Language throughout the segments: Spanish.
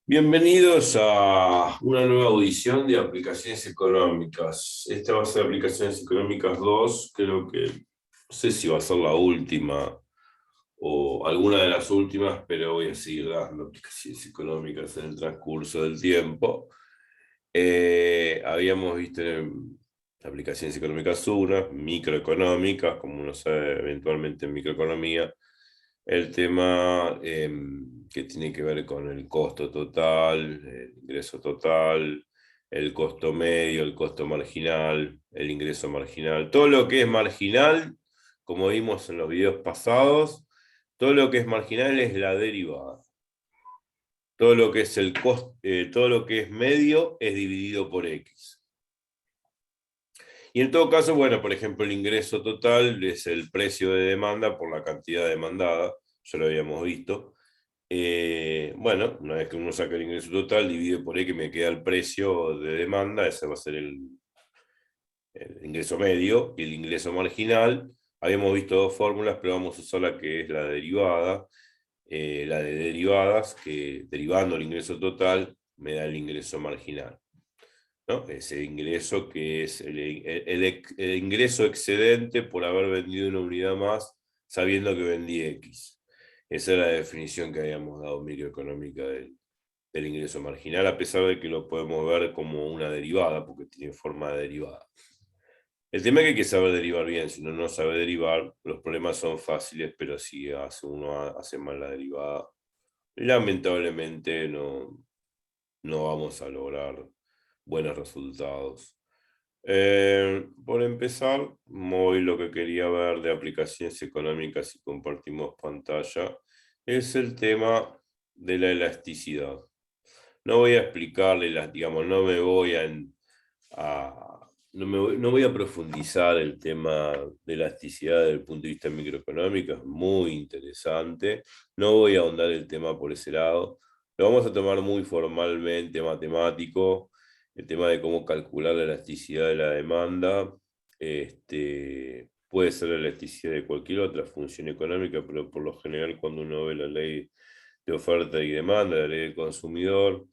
Bienvenidos a una nueva audición de aplicaciones económicas. Esta va a ser aplicaciones económicas 2. Creo que no sé si va a ser la última o alguna de las últimas, pero voy a seguir dando aplicaciones económicas en el transcurso del tiempo. Habíamos visto en aplicaciones económicas 1, microeconómicas, como uno sabe eventualmente en microeconomía, el tema que tiene que ver con el costo total, el ingreso total, el costo medio, el costo marginal, el ingreso marginal, todo lo que es marginal, como vimos en los videos pasados, todo lo que es marginal es la derivada. Todo lo que es el costo, todo lo que es medio es dividido por X. Y en todo caso, bueno, por ejemplo, el ingreso total es el precio de demanda por la cantidad demandada, ya lo habíamos visto. Bueno, una vez que uno saca el ingreso total, divide por E que me queda el precio de demanda, ese va a ser el ingreso medio, y el ingreso marginal. Habíamos visto dos fórmulas, pero vamos a usar la que es la derivada, la de derivadas, que derivando el ingreso total me da el ingreso marginal, ¿no? Ese ingreso que es el ingreso excedente por haber vendido una unidad más sabiendo que vendí X. Esa es la definición que habíamos dado microeconómica del ingreso marginal, a pesar de que lo podemos ver como una derivada, porque tiene forma de derivada. El tema es que hay que saber derivar bien. Si uno no sabe derivar, los problemas son fáciles, pero si uno hace mal la derivada, lamentablemente no vamos a lograr buenos resultados. Por empezar, hoy lo que quería ver de aplicaciones económicas, si compartimos pantalla, es el tema de la elasticidad. No voy a explicarle, digamos, no me voy no voy a profundizar el tema de elasticidad desde el punto de vista microeconómico, es muy interesante. No voy a ahondar el tema por ese lado. Lo vamos a tomar muy formalmente, matemático, el tema de cómo calcular la elasticidad de la demanda. Puede ser la elasticidad de cualquier otra función económica, pero por lo general cuando uno ve la ley de oferta y demanda, la ley del consumidor,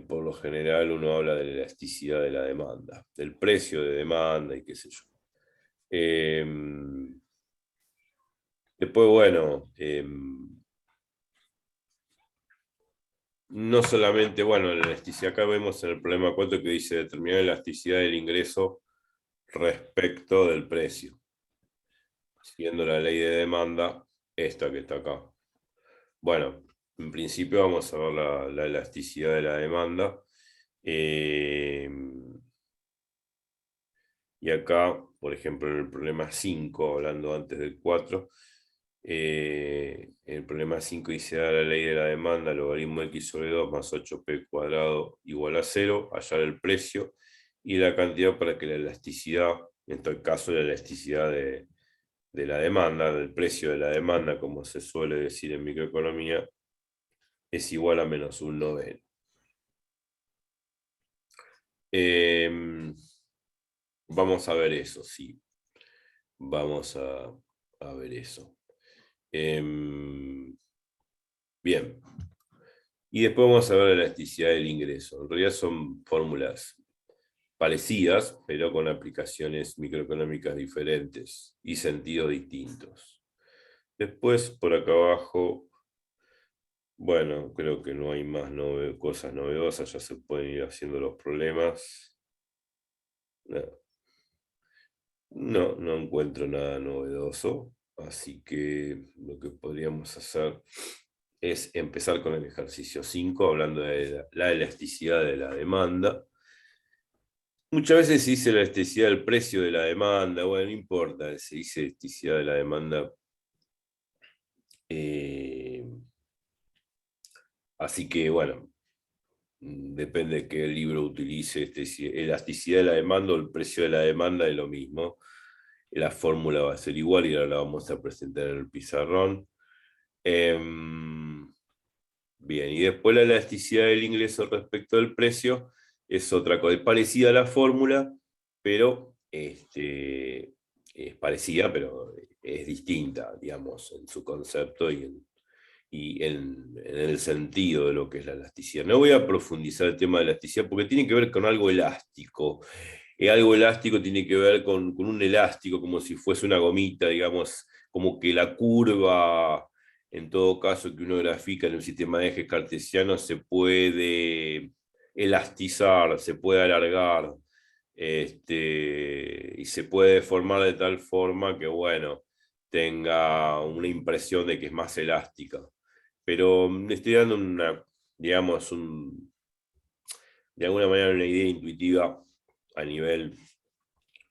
por lo general uno habla de la elasticidad de la demanda, del precio de demanda y qué sé yo. Eh, Después, bueno, no solamente, bueno, la elasticidad, acá vemos en el problema 4 que dice determinar la elasticidad del ingreso respecto del precio, siguiendo la ley de demanda, esta que está acá. Bueno, en principio vamos a ver la elasticidad de la demanda. Eh, Y acá, por ejemplo, en el problema 5, hablando antes del 4, el problema 5 dice: da la ley de la demanda, logaritmo x sobre 2 más 8p cuadrado igual a 0, hallar el precio y la cantidad para que la elasticidad, en este caso la elasticidad de la demanda, del precio de la demanda, como se suele decir en microeconomía, es igual a menos un noveno. Vamos a ver eso, sí. Vamos a ver eso. Bien. Y después vamos a ver la elasticidad del ingreso. En realidad son fórmulas parecidas, pero con aplicaciones microeconómicas diferentes y sentidos distintos. Después, por acá abajo, bueno, creo que no hay más cosas novedosas, ya se pueden ir haciendo los problemas. No encuentro nada novedoso, así que lo que podríamos hacer es empezar con el ejercicio 5, hablando de la elasticidad de la demanda. Muchas veces se dice la elasticidad del precio de la demanda, bueno, no importa, se dice elasticidad de la demanda. eh, Así que, bueno, depende de qué libro utilice, si elasticidad de la demanda o el precio de la demanda es lo mismo. La fórmula va a ser igual y ahora la vamos a presentar en el pizarrón. Bien, y después la elasticidad del ingreso respecto del precio es otra cosa, es parecida a la fórmula, pero es parecida, pero es distinta, digamos, en su concepto y en el sentido de lo que es la elasticidad. No voy a profundizar el tema de la elasticidad porque tiene que ver con algo elástico. Algo elástico tiene que ver con un elástico, como si fuese una gomita, digamos, como que la curva, en todo caso, que uno grafica en un sistema de ejes cartesianos, se puede elastizar, se puede alargar, y se puede deformar de tal forma que, bueno, tenga una impresión de que es más elástica. Pero le estoy dando una, digamos, de alguna manera una idea intuitiva a nivel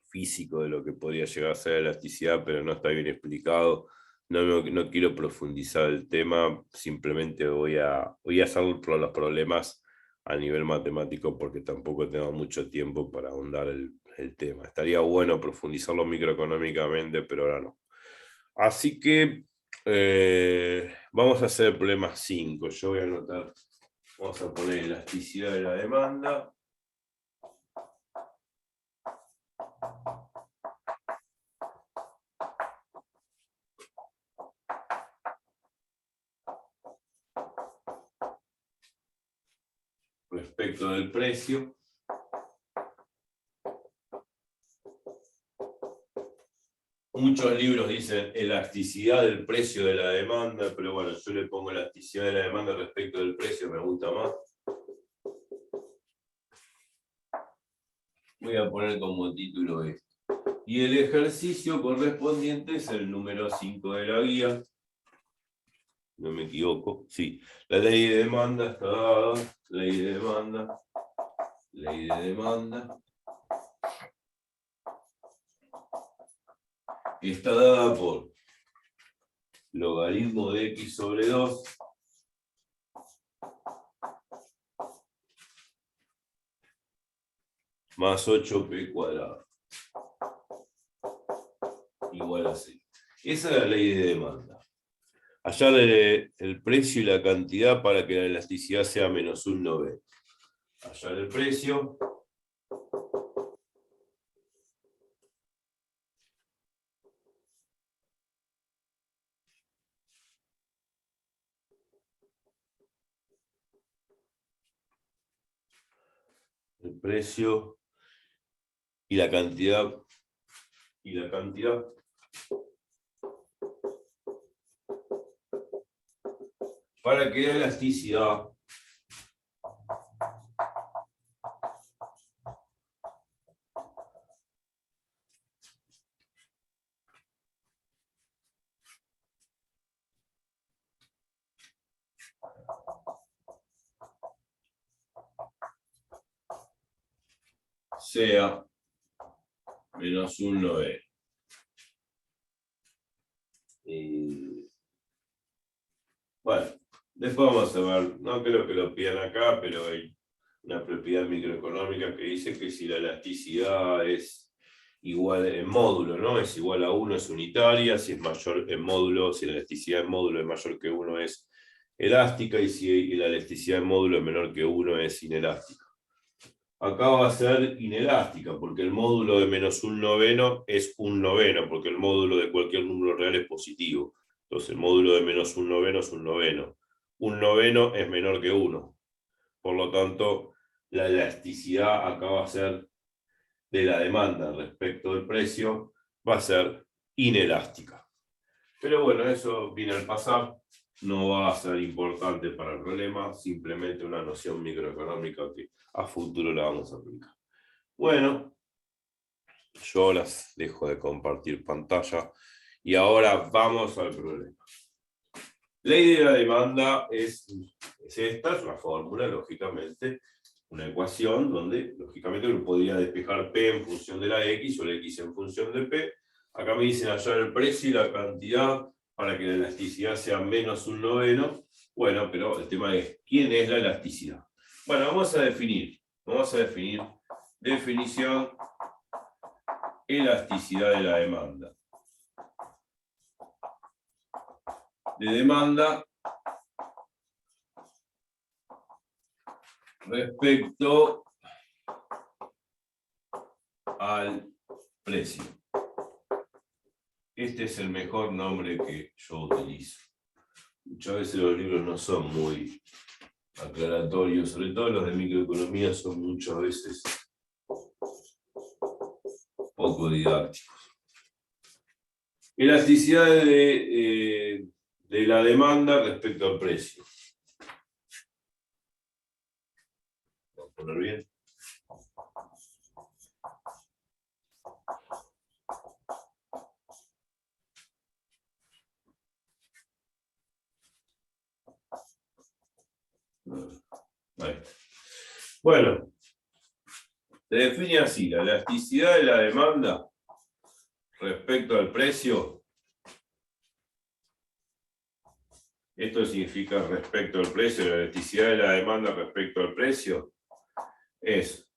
físico de lo que podría llegar a ser la elasticidad, pero no está bien explicado. No quiero profundizar el tema, simplemente voy a hacer los problemas a nivel matemático porque tampoco tengo mucho tiempo para ahondar el tema. Estaría bueno profundizarlo microeconómicamente, pero ahora no. Así que vamos a hacer el problema 5. Yo voy a anotar, vamos a poner elasticidad de la demanda. Respecto del precio. Muchos libros dicen elasticidad del precio de la demanda, pero bueno, yo le pongo elasticidad de la demanda respecto del precio, me gusta más. Voy a poner como título esto. Y el ejercicio correspondiente es el número 5 de la guía. No me equivoco. Sí, la ley de demanda está dada. Ley de demanda. Ley de demanda. Está dada por logaritmo de x sobre 2 más 8p cuadrado igual a 6. Esa es la ley de demanda. Hallar el precio y la cantidad para que la elasticidad sea menos un noveno. Hallar el precio. El precio y la cantidad. Y la cantidad. Para que la elasticidad sea menos un noveno. Bueno, después vamos a ver, no creo que lo pidan acá, pero hay una propiedad microeconómica que dice que si la elasticidad es igual en módulo, ¿no? Es igual a 1 es unitaria, si es mayor en módulo, si la elasticidad en módulo es mayor que 1 es elástica y si la elasticidad en módulo es menor que 1 es inelástica. Acá va a ser inelástica, porque el módulo de menos un noveno es un noveno, porque el módulo de cualquier número real es positivo. Entonces el módulo de menos un noveno es un noveno. Un noveno es menor que 1. Por lo tanto, la elasticidad acá va a ser de la demanda respecto del precio, va a ser inelástica. Pero bueno, eso viene al pasar, no va a ser importante para el problema, simplemente una noción microeconómica que a futuro la vamos a aplicar. Bueno, yo las dejo de compartir pantalla y ahora vamos al problema. Ley de la demanda es esta, es una fórmula, lógicamente, una ecuación donde, lógicamente, uno podría despejar P en función de la X o la X en función de P. Acá me dicen hallar el precio y la cantidad para que la elasticidad sea menos un noveno. Bueno, pero el tema es, ¿quién es la elasticidad? Bueno, vamos a definir definición, elasticidad de la demanda. De demanda respecto al precio. Este es el mejor nombre que yo utilizo. Muchas veces los libros no son muy aclaratorios, sobre todo los de microeconomía son muchas veces poco didácticos. Elasticidad de la demanda respecto al precio. Vamos a poner bien. Ahí. Bueno, se define así: la elasticidad de la demanda respecto al precio. Esto significa respecto al precio, la elasticidad de la demanda respecto al precio es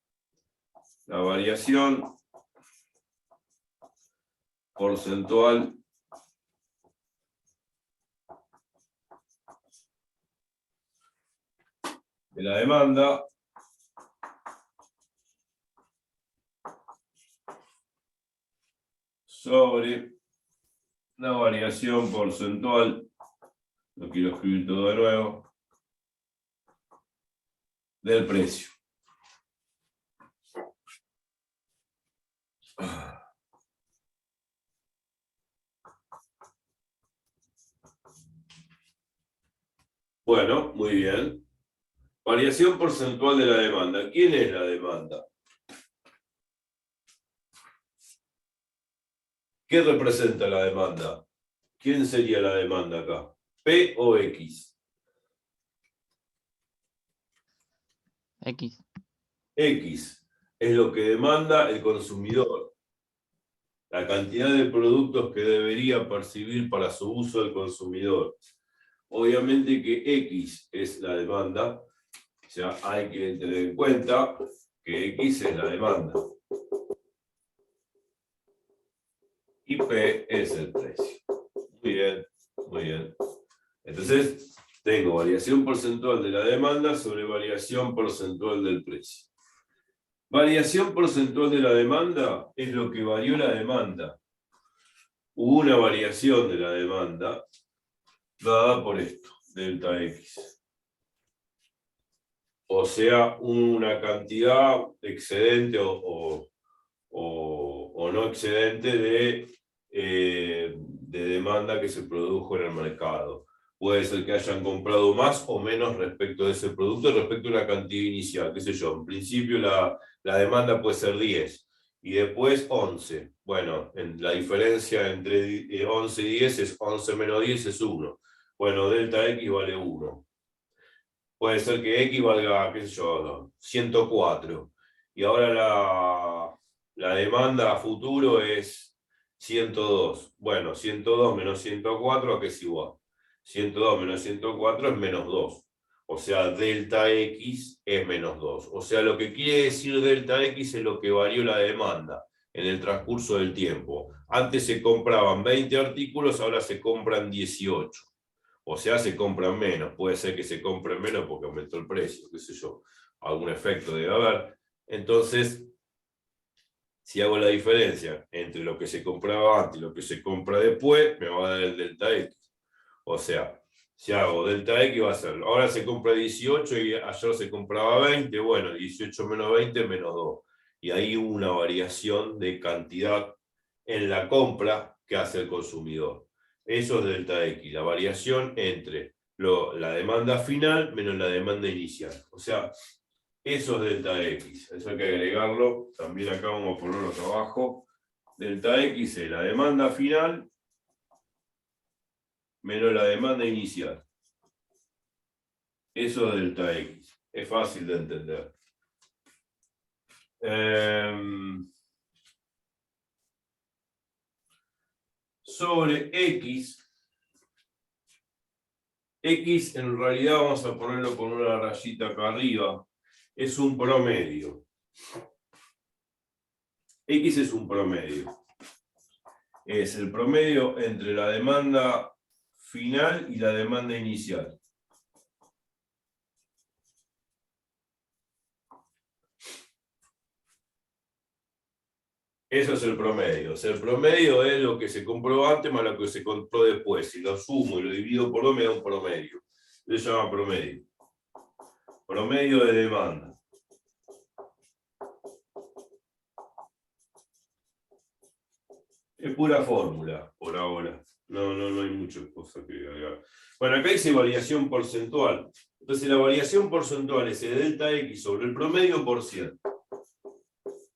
la variación porcentual de la demanda sobre la variación porcentual, lo quiero escribir todo de nuevo, del precio. Bueno, muy bien. Variación porcentual de la demanda. ¿Quién es la demanda? ¿Qué representa la demanda? ¿Quién sería la demanda acá? ¿P o X? X. X es lo que demanda el consumidor. La cantidad de productos que debería percibir para su uso el consumidor. Obviamente que X es la demanda, o sea, hay que tener en cuenta que X es la demanda. Y P es el precio. Muy bien, muy bien. Entonces, tengo variación porcentual de la demanda sobre variación porcentual del precio. Variación porcentual de la demanda es lo que varió la demanda. Hubo una variación de la demanda dada por esto, delta X. O sea, una cantidad excedente o no excedente de demanda que se produjo en el mercado. Puede ser que hayan comprado más o menos respecto de ese producto, respecto a una cantidad inicial, qué sé yo. En principio la demanda puede ser 10 y después 11. Bueno, la diferencia entre 11 y 10 es 11 menos 10 es 1. Bueno, delta X vale 1. Puede ser que X valga, qué sé yo, 104. Y ahora la demanda a futuro es 102. Bueno, 102 menos 104, ¿a qué es igual? 102 menos 104 es menos 2. O sea, delta X es menos 2. O sea, lo que quiere decir delta X es lo que varió la demanda en el transcurso del tiempo. Antes se compraban 20 artículos, ahora se compran 18. O sea, se compran menos. Puede ser que se compren menos porque aumentó el precio, qué sé yo. Algún efecto debe haber. Entonces, si hago la diferencia entre lo que se compraba antes y lo que se compra después, me va a dar el delta X. O sea, si hago delta X va a ser, ahora se compra 18 y ayer se compraba 20, bueno, 18 menos 20 menos 2. Y ahí hubo una variación de cantidad en la compra que hace el consumidor. Eso es delta X, la variación entre la demanda final menos la demanda inicial. O sea, eso es delta X. Eso hay que agregarlo. También acá vamos a ponerlo acá abajo. Delta X es la demanda final menos la demanda inicial. Eso es delta X. Es fácil de entender. Sobre X. X en realidad vamos a ponerlo con una rayita acá arriba. Es un promedio. X es un promedio. Es el promedio entre la demanda final y la demanda inicial. Eso es el promedio. O sea, el promedio es lo que se compró antes más lo que se compró después. Si lo sumo y lo divido por 2 me da un promedio. Eso se llama promedio. Promedio de demanda. Es pura fórmula por ahora. No hay muchas cosas que agregar. Bueno, acá dice variación porcentual. Entonces la variación porcentual es el delta X sobre el promedio por 100.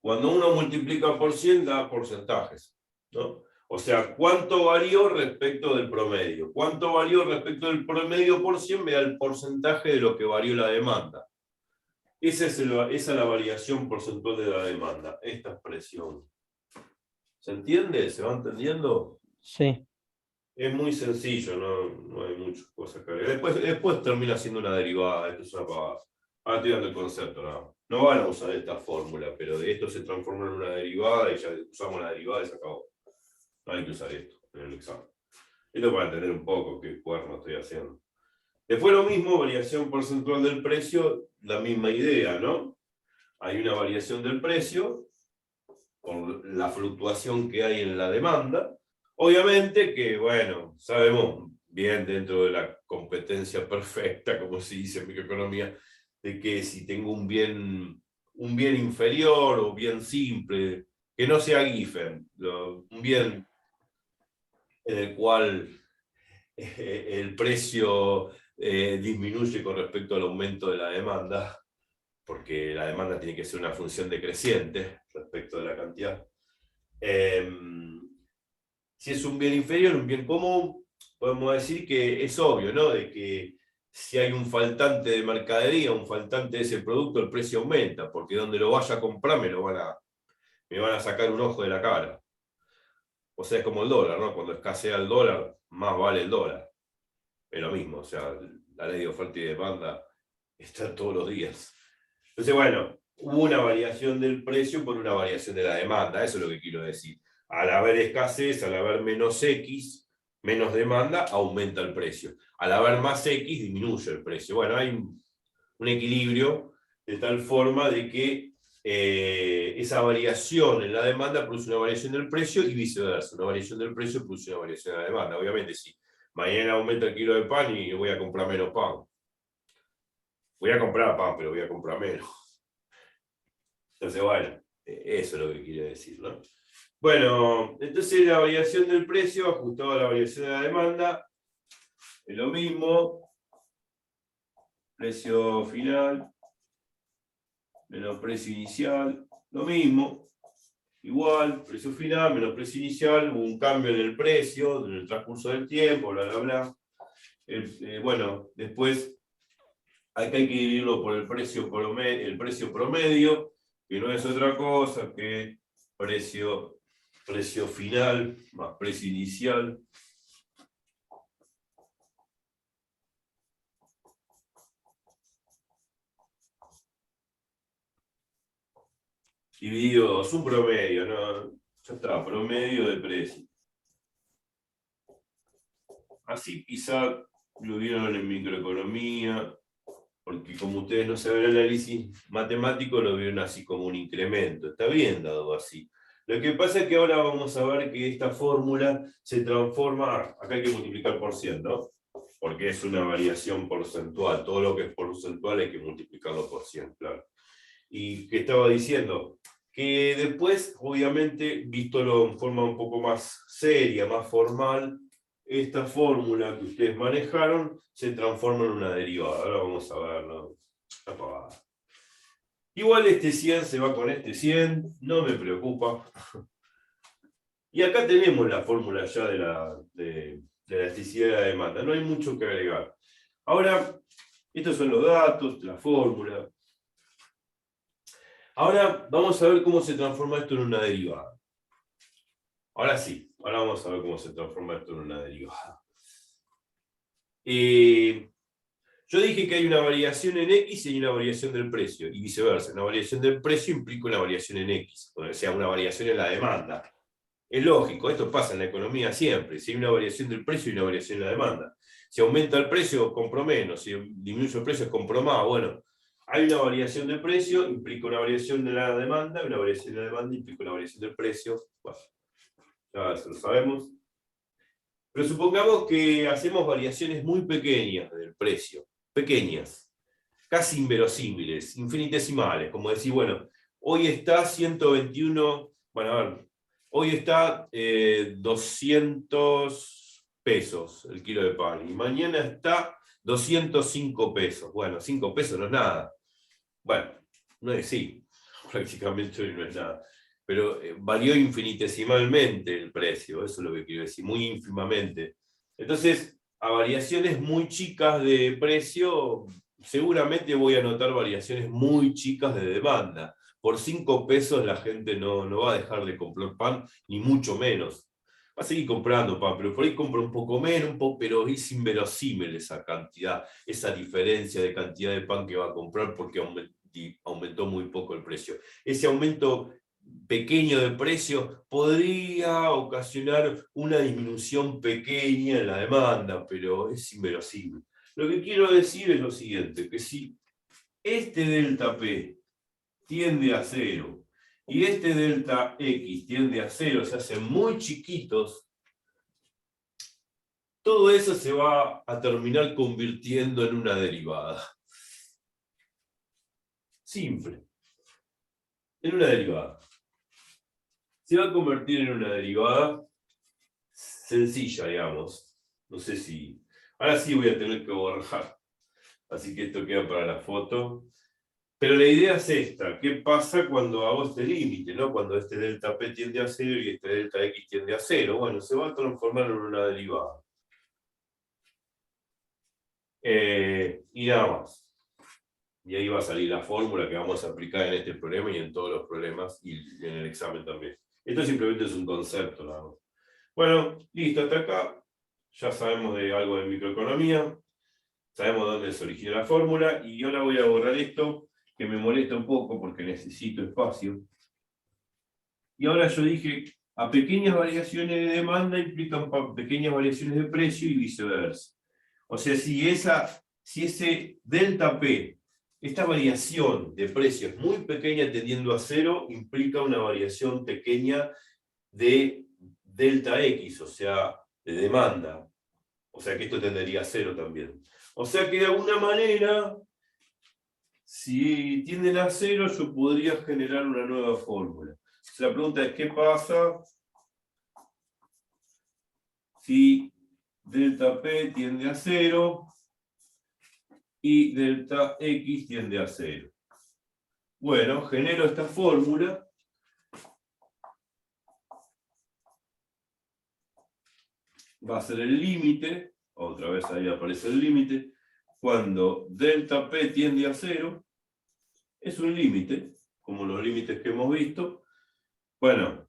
Cuando uno multiplica por 100 da porcentajes, ¿no? O sea, ¿cuánto varió respecto del promedio? ¿Cuánto varió respecto del promedio por 100? Me da el porcentaje de lo que varió la demanda. Esa es la variación porcentual de la demanda, esta expresión. ¿Se entiende? ¿Se va entendiendo? Sí. Es muy sencillo, no hay muchas cosas que agregar. Después termina siendo una derivada, esto es una pavada. Ahora estoy dando el concepto, no van a usar esta fórmula, pero de esto se transforma en una derivada y ya usamos la derivada y se acabó. No hay que usar esto en el examen. Esto para entender un poco qué cuerno estoy haciendo. Después lo mismo, variación porcentual del precio, la misma idea, ¿no? Hay una variación del precio por la fluctuación que hay en la demanda. Obviamente que, bueno, sabemos bien dentro de la competencia perfecta, como se dice en microeconomía, de que si tengo un bien inferior o bien simple, que no sea Giffen, un bien en el cual el precio disminuye con respecto al aumento de la demanda, porque la demanda tiene que ser una función decreciente respecto de la cantidad. Si es un bien inferior, un bien común, podemos decir que es obvio, ¿no? De que si hay un faltante de mercadería, un faltante de ese producto, el precio aumenta, porque donde lo vaya a comprar me van a sacar un ojo de la cara. O sea, es como el dólar, ¿no? Cuando escasea el dólar, más vale el dólar. Es lo mismo, o sea, la ley de oferta y demanda está todos los días. Entonces, bueno, hubo una variación del precio por una variación de la demanda, eso es lo que quiero decir. Al haber escasez, al haber menos X, menos demanda, aumenta el precio. Al haber más X, disminuye el precio. Bueno, hay un equilibrio de tal forma de que esa variación en la demanda produce una variación del precio y viceversa. Una variación del precio produce una variación en la demanda. Obviamente, si mañana aumenta el kilo de pan y voy a comprar menos pan. Voy a comprar pan, pero voy a comprar menos. Entonces, bueno, eso es lo que quiere decir, ¿no? Bueno, entonces la variación del precio ajustado a la variación de la demanda es lo mismo. Precio final menos precio inicial, lo mismo. Igual, precio final menos precio inicial, hubo un cambio en el precio en el transcurso del tiempo, bla, bla, bla. Bueno, después acá hay que dividirlo por el precio promedio, que no es otra cosa que precio final más precio inicial. Dividido, es un promedio, ¿no? Ya está, promedio de precio. Así quizá lo vieron en microeconomía, porque como ustedes no saben el análisis matemático, lo vieron así como un incremento. Está bien dado así. Lo que pasa es que ahora vamos a ver que esta fórmula se transforma, acá hay que multiplicar por 100, ¿no? Porque es una variación porcentual. Todo lo que es porcentual hay que multiplicarlo por 100, claro. Y que estaba diciendo que después, obviamente, vístolo en forma un poco más seria, más formal, esta fórmula que ustedes manejaron se transforma en una derivada. Ahora vamos a verlo. Igual este 100 se va con este 100, no me preocupa. Y acá tenemos la fórmula ya de la elasticidad de la demanda. No hay mucho que agregar. Ahora, estos son los datos, la fórmula. Ahora vamos a ver cómo se transforma esto en una derivada. Ahora sí, ahora vamos a ver cómo se transforma esto en una derivada. Yo dije que hay una variación en X y hay una variación del precio, y viceversa. Una variación del precio implica una variación en X, o sea, una variación en la demanda. Es lógico, esto pasa en la economía siempre. Si hay una variación del precio, hay una variación en la demanda. Si aumenta el precio, compro menos. Si disminuye el precio, compro más. Bueno, Hay una variación de precio, implica una variación de la demanda, una variación de la demanda implica una variación del precio. Bueno, ya eso lo sabemos. Pero supongamos que hacemos variaciones muy pequeñas del precio, pequeñas, casi inverosímiles, infinitesimales, como decir, bueno, hoy está 121, bueno, a ver, hoy está 200 pesos el kilo de pan, y mañana está 205 pesos. Bueno, 5 pesos no es nada. Bueno, no es sí, prácticamente hoy no es nada. Pero varió infinitesimalmente el precio, eso es lo que quiero decir, muy ínfimamente. Entonces, a variaciones muy chicas de precio, seguramente voy a notar variaciones muy chicas de demanda. Por 5 pesos la gente no va a dejar de comprar pan, ni mucho menos. Va a seguir comprando pan, pero por ahí compra un poco menos, pero es inverosímil esa cantidad, esa diferencia de cantidad de pan que va a comprar porque aumentó muy poco el precio. Ese aumento pequeño de precio podría ocasionar una disminución pequeña en la demanda, pero es inverosímil. Lo que quiero decir es lo siguiente, que si este delta P tiende a 0 y este delta X tiende a 0, se hacen muy chiquitos, todo eso se va a terminar convirtiendo en una derivada. Simple. En una derivada. Se va a convertir en una derivada sencilla, digamos. No sé si... Ahora sí voy a tener que borrar. Así que esto queda para la foto. Pero la idea es esta. ¿Qué pasa cuando hago este límite? ¿No? Cuando este delta P tiende a 0 y este delta X tiende a 0. Bueno, se va a transformar en una derivada. Y nada más. Y ahí va a salir la fórmula que vamos a aplicar en este problema y en todos los problemas y en el examen también. Esto simplemente es un concepto, nada más. Bueno, listo, hasta acá. Ya sabemos de algo de microeconomía. Sabemos dónde se origina la fórmula. Y ahora voy a borrar esto, que me molesta un poco porque necesito espacio. Y ahora yo dije, a pequeñas variaciones de demanda implican pequeñas variaciones de precio y viceversa. O sea, si ese delta P, esta variación de precio es muy pequeña tendiendo a 0, implica una variación pequeña de delta X, o sea, de demanda. O sea que esto tendería a 0 también. O sea que de alguna manera, si tienden a 0, yo podría generar una nueva fórmula. La pregunta es, ¿qué pasa si delta P tiende a 0 y delta X tiende a 0? Bueno, genero esta fórmula. Va a ser el límite, otra vez ahí aparece el límite, cuando delta P tiende a 0, es un límite, como los límites que hemos visto. Bueno,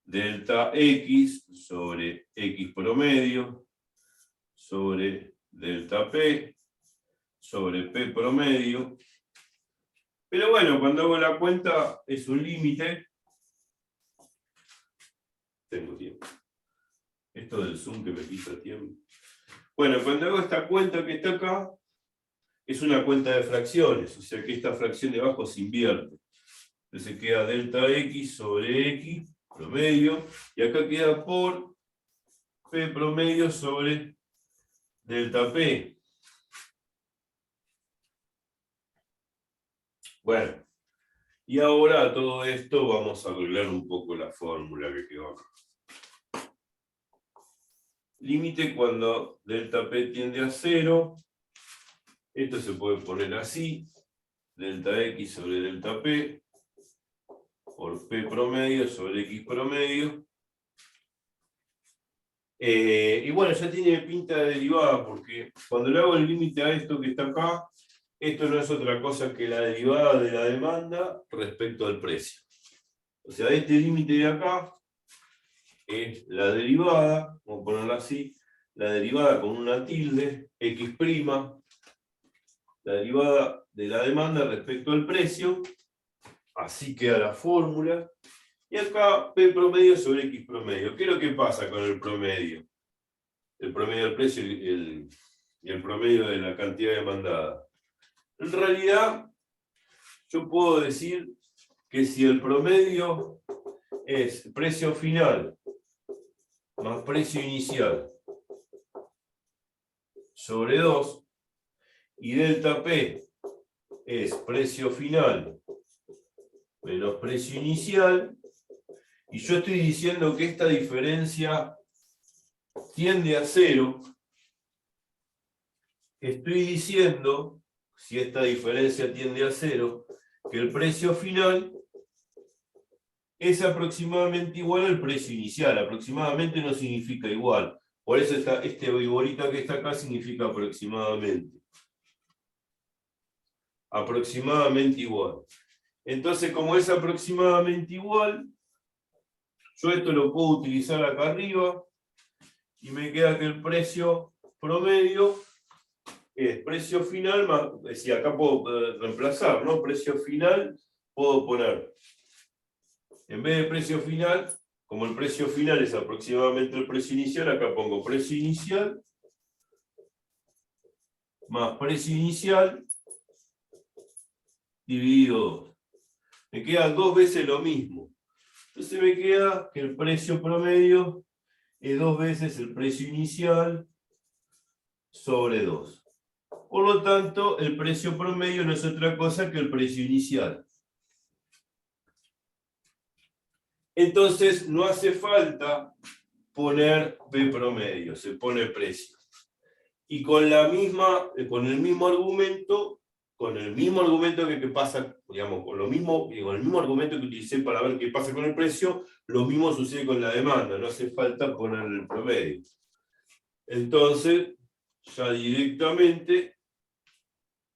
delta X sobre X promedio sobre delta P sobre P promedio. Pero bueno, cuando hago la cuenta es un límite. Tengo tiempo. Esto del Zoom que me quita tiempo. Bueno, cuando hago esta cuenta que está acá, es una cuenta de fracciones, o sea que esta fracción de abajo se invierte. Entonces queda delta X sobre X promedio, y acá queda por P promedio sobre delta P. Bueno, y ahora a todo esto vamos a arreglar un poco la fórmula que quedó acá. Límite cuando delta P tiende a 0. Esto se puede poner así. Delta X sobre delta P por P promedio sobre X promedio. Y bueno, ya tiene pinta de derivada, porque cuando le hago el límite a esto que está acá, esto no es otra cosa que la derivada de la demanda respecto al precio. O sea, este límite de acá es la derivada, vamos a ponerla así, la derivada con una tilde, X', la derivada de la demanda respecto al precio, así queda la fórmula. Y acá P promedio sobre X promedio. ¿Qué es lo que pasa con el promedio? El promedio del precio y el promedio de la cantidad demandada. En realidad, yo puedo decir que si el promedio es precio final más precio inicial sobre 2, y delta P es precio final menos precio inicial, y yo estoy diciendo que esta diferencia tiende a 0, estoy diciendo, si esta diferencia tiende a 0, que el precio final es aproximadamente igual al precio inicial. Aproximadamente no significa igual. Por eso este bolita que está acá significa aproximadamente. Aproximadamente igual. Entonces, como es aproximadamente igual, yo esto lo puedo utilizar acá arriba y me queda que el precio promedio es precio final más, si acá puedo reemplazar, ¿no? Precio final, puedo poner, en vez de precio final, como el precio final es aproximadamente el precio inicial, acá pongo precio inicial más precio inicial dividido 2. Me queda 2 veces lo mismo. Entonces me queda que el precio promedio es 2 veces el precio inicial sobre 2. Por lo tanto, el precio promedio no es otra cosa que el precio inicial. Entonces, no hace falta poner P promedio, se pone precio. Y con el mismo argumento que pasa, digamos, con el mismo argumento que utilicé para ver qué pasa con el precio, lo mismo sucede con la demanda, no hace falta poner el promedio. Entonces, ya directamente,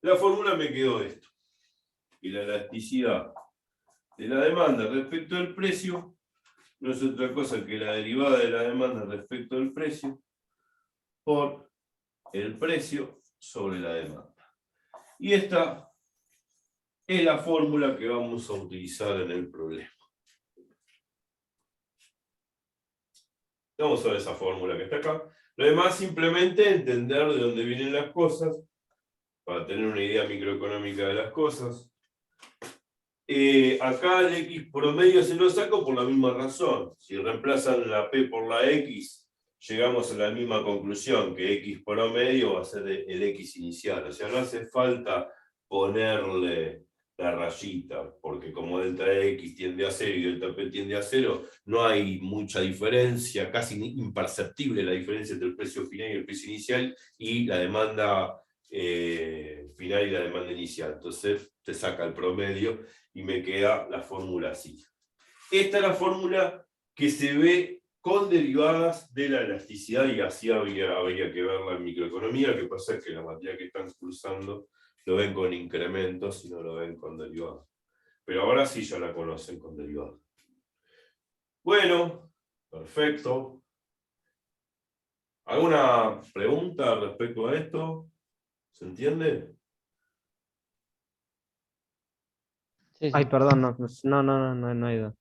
la fórmula me quedó esto. Y la elasticidad de la demanda respecto del precio no es otra cosa que la derivada de la demanda respecto del precio por el precio sobre la demanda. Y esta es la fórmula que vamos a utilizar en el problema. Vamos a ver esa fórmula que está acá. Lo demás, simplemente entender de dónde vienen las cosas, para tener una idea microeconómica de las cosas. Acá el X promedio se lo saco por la misma razón. Si reemplazan la P por la X, llegamos a la misma conclusión, que X promedio va a ser el X inicial. O sea, no hace falta ponerle la rayita, porque como delta X tiende a 0 y delta P tiende a 0, no hay mucha diferencia, casi imperceptible la diferencia entre el precio final y el precio inicial, y la demanda final y la demanda inicial. Entonces te saca el promedio y me queda la fórmula así. Esta es la fórmula que se ve con derivadas de la elasticidad, y así habría que verla en microeconomía. Lo que pasa es que la materia que están cursando lo ven con incrementos y no lo ven con derivadas. Pero ahora sí ya la conocen con derivadas. Bueno, perfecto. ¿Alguna pregunta respecto a esto? ¿Se entiende? Sí, Ay, sí. perdón, no he ido.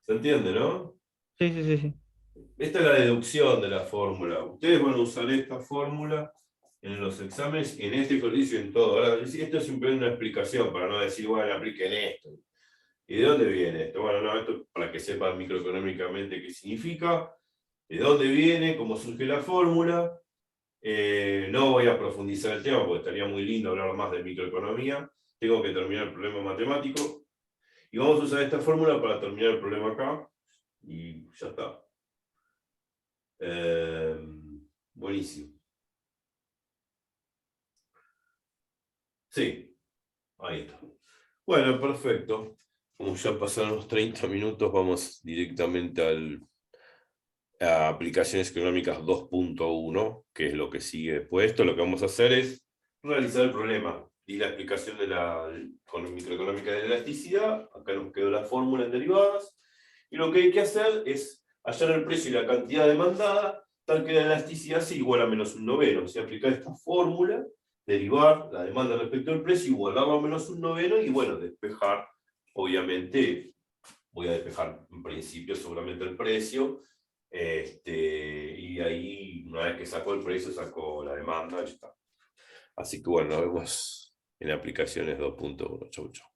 ¿Se entiende, no? Sí. Esta es la deducción de la fórmula. Ustedes van a usar esta fórmula en los exámenes, en este ejercicio y en todo. Ahora, esto es simplemente una explicación para no decir, bueno, apliquen esto. ¿Y de dónde viene esto? Bueno, no, esto para que sepan microeconómicamente qué significa, de dónde viene, cómo surge la fórmula. No voy a profundizar el tema porque estaría muy lindo hablar más de microeconomía. Tengo que terminar el problema matemático. Y vamos a usar esta fórmula para terminar el problema acá. Y ya está. Buenísimo. Sí, ahí está. Bueno, perfecto. Como ya pasaron los 30 minutos, vamos directamente a aplicaciones económicas 2.1, que es lo que sigue después. Esto lo que vamos a hacer es realizar el problema y la explicación de la microeconómica de la elasticidad. Acá nos quedó la fórmula en derivadas. Y lo que hay que hacer es hallar el precio y la cantidad demandada, tal que la elasticidad sea igual a menos un noveno. O sea, aplicar esta fórmula, derivar la demanda respecto al precio, igualarlo a menos un noveno, y bueno, despejar, obviamente, voy a despejar en principio seguramente el precio, y ahí, una vez que sacó el precio, sacó la demanda, y ya está. Así que bueno, nos vemos en aplicaciones 2.1. Chau, chau.